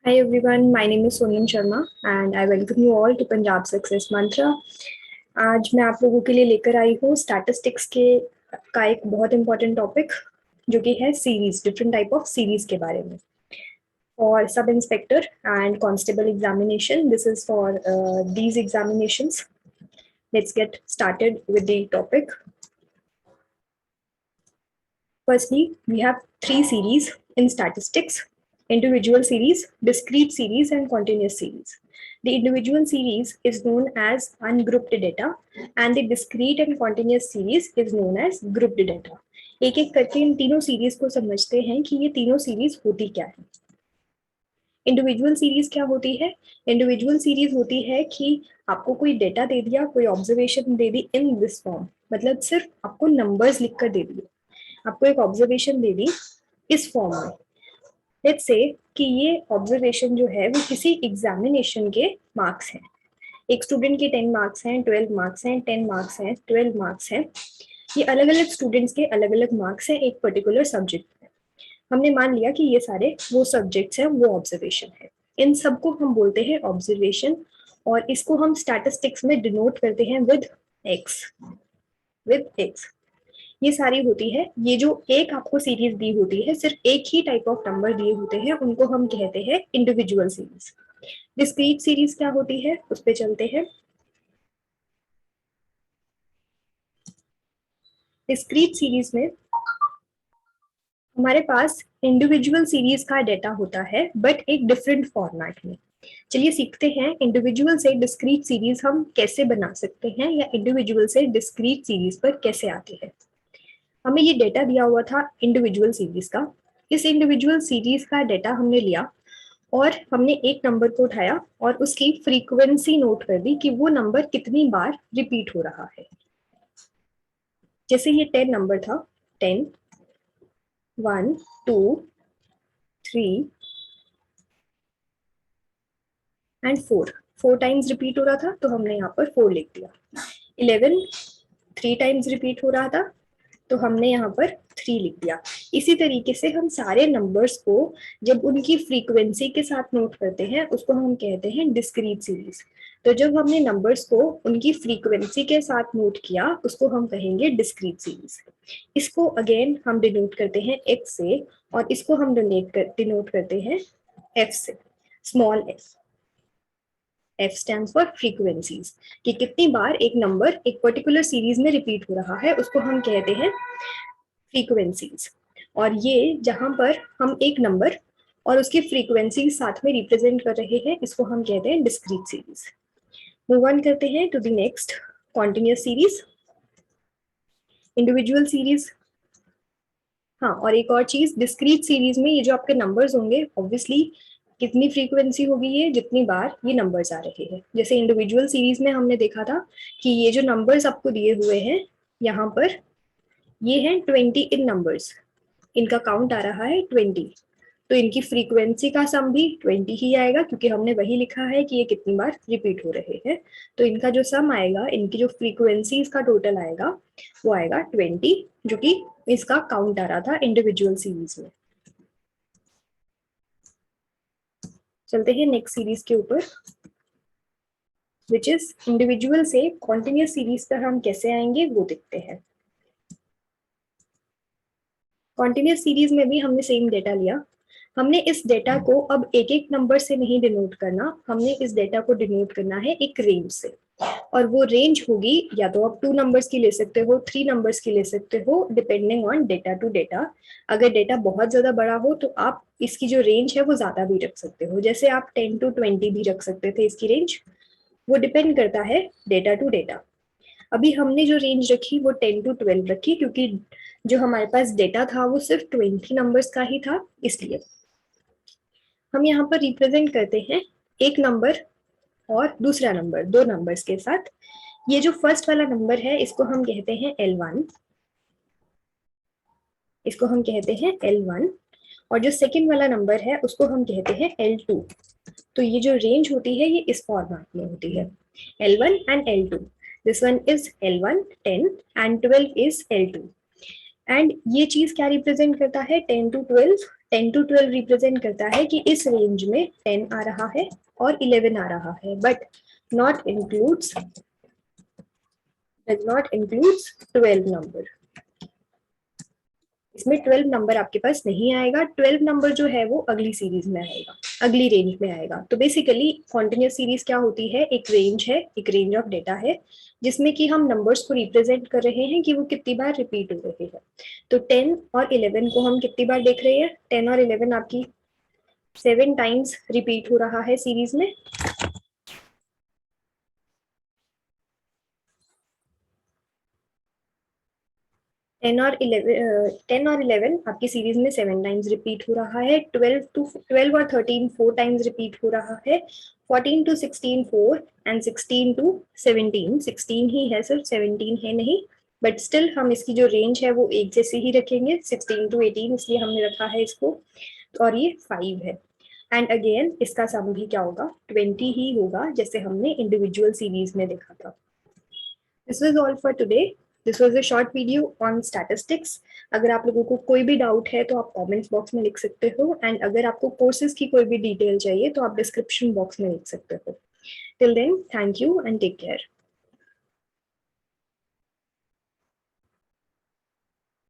Hi everyone, my name is Sonam Sharma and I welcome you all to Punjab Success Mantra। आज मैं आप लोगों के लिए लेकर आई हूँ स्टैटिस्टिक्स के का एक बहुत इंपॉर्टेंट टॉपिक जो कि है series, different type of series के बारे में। For sub inspector and constable examination, this is for these examinations. Let's get started with the topic. Firstly, we have three series in statistics: individual series, discrete series, and continuous series. The individual series is known as ungrouped data and the discrete and continuous series is known as grouped data. एक एक करके इन तीनों series को समझते हैं कि ये तीनों सीरीज होती क्या है। इंडिविजुअल सीरीज क्या होती है? इंडिविजुअल सीरीज होती है कि आपको कोई डेटा दे दिया, कोई observation they the in this form, मतलब सिर्फ आपको नंबर्स लिखकर दे दिए, आपको एक ऑब्जर्वेशन दे दी इस फॉर्म में। लेट्स से कि ये ऑब्जर्वेशन जो है वो किसी एग्जामिनेशन के मार्क्स हैं। एक स्टूडेंट के 10 मार्क्स हैं, 12 मार्क्स हैं, 10 मार्क्स हैं, 12 मार्क्स हैं। ये अलग अलग स्टूडेंट्स के अलग अलग मार्क्स हैं एक पर्टिकुलर सब्जेक्ट में। हमने मान लिया कि ये सारे वो सब्जेक्ट्स हैं, वो ऑब्जर्वेशन है। इन सबको हम बोलते हैं ऑब्जर्वेशन और इसको हम स्टैटिस्टिक्स में डिनोट करते हैं विद एक्स। ये सारी होती है, ये जो एक आपको सीरीज दी होती है, सिर्फ एक ही टाइप ऑफ नंबर दिए होते हैं, उनको हम कहते हैं इंडिविजुअल सीरीज। डिस्क्रीट सीरीज क्या होती है उस पे चलते हैं। डिस्क्रीट सीरीज में हमारे पास इंडिविजुअल सीरीज का डेटा होता है बट एक डिफरेंट फॉर्मेट में। चलिए सीखते हैं इंडिविजुअल से डिस्क्रीट सीरीज हम कैसे बना सकते हैं या इंडिविजुअल से डिस्क्रीट सीरीज पर कैसे आते हैं। हमें ये डेटा दिया हुआ था इंडिविजुअल सीरीज का। इस इंडिविजुअल सीरीज का डेटा हमने लिया और हमने एक नंबर को उठाया और उसकी फ्रीक्वेंसी नोट कर दी कि वो नंबर कितनी बार रिपीट हो रहा है। जैसे ये 10 नंबर था, 10, 1, 2, 3 एंड 4 टाइम्स रिपीट हो रहा था तो हमने यहाँ पर 4 लिख दिया। 11 3 टाइम्स रिपीट हो रहा था तो हमने यहाँ पर 3 लिख दिया। इसी तरीके से हम सारे नंबर्स को जब उनकी फ्रीक्वेंसी के साथ नोट करते हैं उसको हम कहते हैं डिस्क्रीट सीरीज। तो जब हमने नंबर्स को उनकी फ्रीक्वेंसी के साथ नोट किया उसको हम कहेंगे डिस्क्रीट सीरीज। इसको अगेन हम डिनोट करते हैं एक्स से और इसको हम डिनोट करते हैं एफ से, small F stands for frequencies, कि कितनी बार एक नंबर एक पर्टिकुलर सीरीज में रिपीट हो रहा है उसको हम कहते हैं फ्रीक्वेंसीज। और ये जहां पर हम एक नंबर और उसकी फ्रीक्वेंसी साथ में रिप्रेजेंट कर रहे हैं इसको हम कहते हैं डिस्क्रीट सीरीज। मूव ऑन करते हैं to the next, continuous series, individual series. हाँ, और एक और चीज, डिस्क्रीट सीरीज में ये जो आपके नंबर्स होंगे ऑब्वियसली कितनी फ्रीक्वेंसी होगी, ये जितनी बार ये नंबर्स आ रहे हैं। जैसे इंडिविजुअल सीरीज में हमने देखा था कि ये जो नंबर्स आपको दिए हुए हैं यहाँ पर, ये हैं 20 इन नंबर्स, इनका काउंट आ रहा है 20, तो इनकी फ्रीक्वेंसी का सम भी 20 ही आएगा क्योंकि हमने वही लिखा है कि ये कितनी बार रिपीट हो रहे हैं। तो इनका जो सम आएगा, इनकी जो फ्रीक्वेंसीज का टोटल आएगा वो आएगा 20, जो कि इसका काउंट आ रहा था इंडिविजुअल सीरीज में। चलते हैं नेक्स्ट सीरीज के ऊपर, विच इज इंडिविजुअल से कॉन्टिन्यूअस सीरीज पर हम कैसे आएंगे वो देखते हैं। कॉन्टिन्यूअस सीरीज में भी हमने सेम डेटा लिया। हमने इस डेटा को अब एक एक नंबर से नहीं डिनोट करना, हमने इस डेटा को डिनोट करना है एक रेंज से। और वो रेंज होगी, या तो आप 2 नंबर्स की ले सकते हो, 3 नंबर्स की ले सकते हो, depending on data to data. अगर डेटा बहुत ज्यादा बड़ा हो तो आप इसकी जो रेंज है वो ज्यादा भी रख सकते हो, जैसे आप 10 to 20 भी रख सकते थे इसकी रेंज। वो डिपेंड करता है डेटा टू डेटा। अभी हमने जो रेंज रखी वो 10 to 12 रखी क्योंकि जो हमारे पास डेटा था वो सिर्फ 20 नंबर्स का ही था, इसलिए हम यहाँ पर रिप्रेजेंट करते हैं एक नंबर और दूसरा नंबर, 2 नंबर्स के साथ। ये जो फर्स्ट वाला नंबर है इसको हम कहते हैं L1, इसको हम कहते हैं L1, और जो सेकंड वाला नंबर है उसको हम कहते हैं L2। तो ये जो रेंज होती है ये इस फॉर्मेट में होती है, L1 and L2। This one is L1 10 and 12 is L2। And ये चीज क्या रिप्रेजेंट करता है, 10 to 12। 10 to 12 रिप्रेजेंट करता है कि इस रेंज में 10 आ रहा है और 11 आ रहा है, but not includes does not includes 12 number. इसमें 12 नंबर आपके पास नहीं आएगा, 12 नंबर जो है वो अगली सीरीज में आएगा, अगली रेंज में आएगा। तो बेसिकली कॉन्टिन्यूस सीरीज क्या होती है, एक रेंज है, एक रेंज ऑफ डेटा है जिसमें कि हम नंबर्स को रिप्रेजेंट कर रहे हैं कि वो कितनी बार रिपीट हो रहे हैं। तो 10 और 11 को हम कितनी बार देख रहे हैं, 10 और 11 आपकी 7 टाइम्स रिपीट हो रहा है सीरीज में। 10 और 11 आपकी सीरीज में 7 टाइम्स रिपीट हो रहा है। 12 और 13 4 टाइम्स रिपीट हो रहा है। 14 to 16 4 एंड 16 to 17 16 ही है, सिर्फ 17 है नहीं, बट स्टिल हम इसकी जो रेंज है वो एक जैसे ही रखेंगे, 16 to 18 इसलिए हमने रखा है इसको, और ये 5 है। एंड अगेन इसका सम भी क्या होगा, 20 ही होगा, जैसे हमने इंडिविजुअल सीरीज में देखा था। This was all for today. This was a short video on statistics. अगर आप लोगों को कोई भी डाउट है तो आप कमेंट्स बॉक्स में लिख सकते हो, एंड अगर आपको कोर्सेज की कोई भी डिटेल चाहिए तो आप डिस्क्रिप्शन बॉक्स में लिख सकते हो। Till then, thank you and take care.